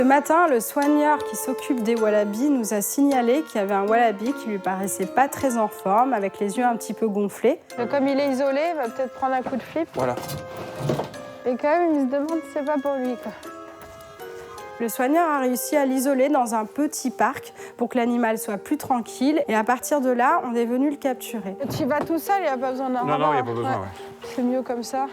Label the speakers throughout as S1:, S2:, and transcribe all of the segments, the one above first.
S1: Ce matin, le soigneur qui s'occupe des wallabies nous a signalé qu'il y avait un wallaby qui lui paraissait pas très en forme, avec les yeux un petit peu gonflés. Comme il est isolé, il va peut-être prendre un coup de flip.
S2: Voilà.
S1: Et quand même, il se demande si c'est pas pour lui, quoi. Le soigneur a réussi à l'isoler dans un petit parc pour que l'animal soit plus tranquille. Et à partir de là, on est venu le capturer. Tu y vas tout seul, il n'y a pas besoin d'un
S2: Non, il n'y a pas besoin,
S1: C'est mieux comme ça.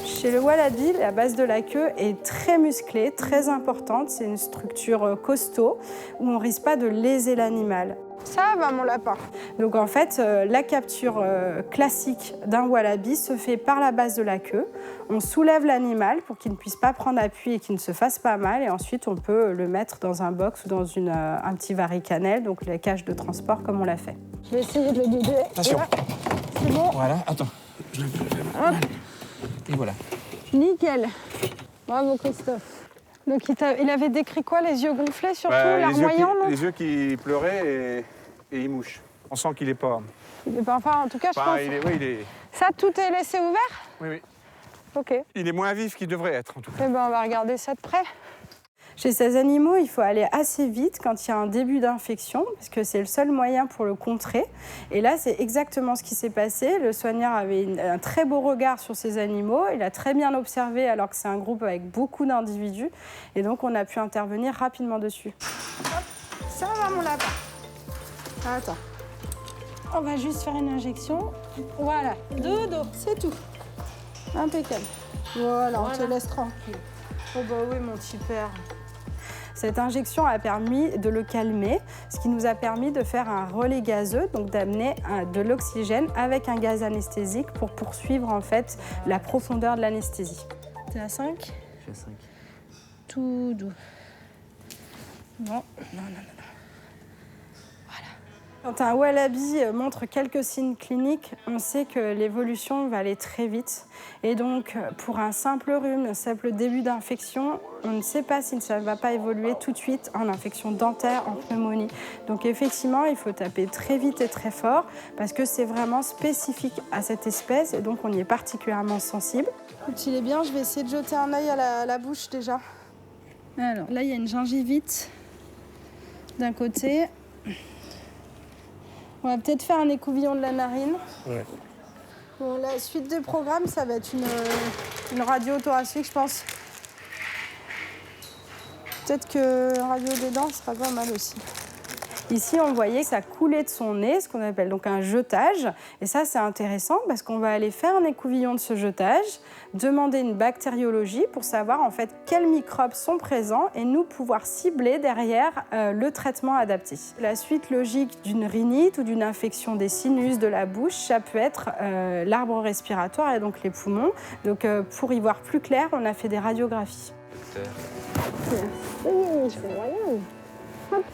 S1: Chez le wallaby, la base de la queue est très musclée, très importante. C'est une structure costaud où on ne risque pas de léser l'animal. Ça va, mon lapin. Donc en fait, la capture classique d'un wallaby se fait par la base de la queue. On soulève l'animal pour qu'il ne puisse pas prendre appui et qu'il ne se fasse pas mal. Et ensuite, on peut le mettre dans un box ou dans un petit varicannelle, donc la cage de transport comme on l'a fait. Je vais essayer de le guider.
S2: Attention.
S1: C'est bon.
S2: Voilà, attends.
S1: Hop.
S2: Et voilà.
S1: Nickel. Bravo, Christophe. Donc il avait décrit quoi? Les yeux gonflés surtout, larmoyants, non?
S2: Les yeux qui pleuraient et il mouche. On sent qu'il n'est pas...
S1: Il est pas, enfin, en tout cas, je pense...
S2: il est...
S1: Ça, tout est laissé ouvert?
S2: Oui.
S1: Ok.
S2: Il est moins vif qu'il devrait être, en tout cas.
S1: Eh ben, on va regarder ça de près. Chez ces animaux, il faut aller assez vite quand il y a un début d'infection, parce que c'est le seul moyen pour le contrer. Et là, c'est exactement ce qui s'est passé. Le soigneur avait un très beau regard sur ces animaux. Il a très bien observé, alors que c'est un groupe avec beaucoup d'individus. Et donc, on a pu intervenir rapidement dessus. Hop, ça va, mon lapin. Attends. On va juste faire une injection. Voilà, dodo, c'est tout. Impeccable. Voilà, on te laisse tranquille. Oh bah oui, mon petit père. Cette injection a permis de le calmer, ce qui nous a permis de faire un relais gazeux, donc d'amener de l'oxygène avec un gaz anesthésique pour poursuivre en fait la profondeur de l'anesthésie. T'es à 5 ?
S3: Je suis à 5.
S1: Tout doux. Non. Quand un wallaby montre quelques signes cliniques, on sait que l'évolution va aller très vite. Et donc, pour un simple rhume, un simple début d'infection, on ne sait pas si ça ne va pas évoluer tout de suite en infection dentaire, en pneumonie. Donc effectivement, il faut taper très vite et très fort parce que c'est vraiment spécifique à cette espèce et donc on y est particulièrement sensible. Quand il est bien, je vais essayer de jeter un œil à la bouche déjà. Alors là, il y a une gingivite d'un côté. On va peut-être faire un écouvillon de la narine.
S2: Ouais.
S1: Bon, la suite du programme, ça va être une radio thoracique, je pense. Peut-être que la radio des dents sera pas mal aussi. Ici, on voyait que ça coulait de son nez, ce qu'on appelle donc un jetage. Et ça, c'est intéressant parce qu'on va aller faire un écouvillon de ce jetage, demander une bactériologie pour savoir en fait quels microbes sont présents et nous pouvoir cibler derrière le traitement adapté. La suite logique d'une rhinite ou d'une infection des sinus de la bouche, ça peut être l'arbre respiratoire et donc les poumons. Donc pour y voir plus clair, on a fait des radiographies. Merci, c'est royal. Hop.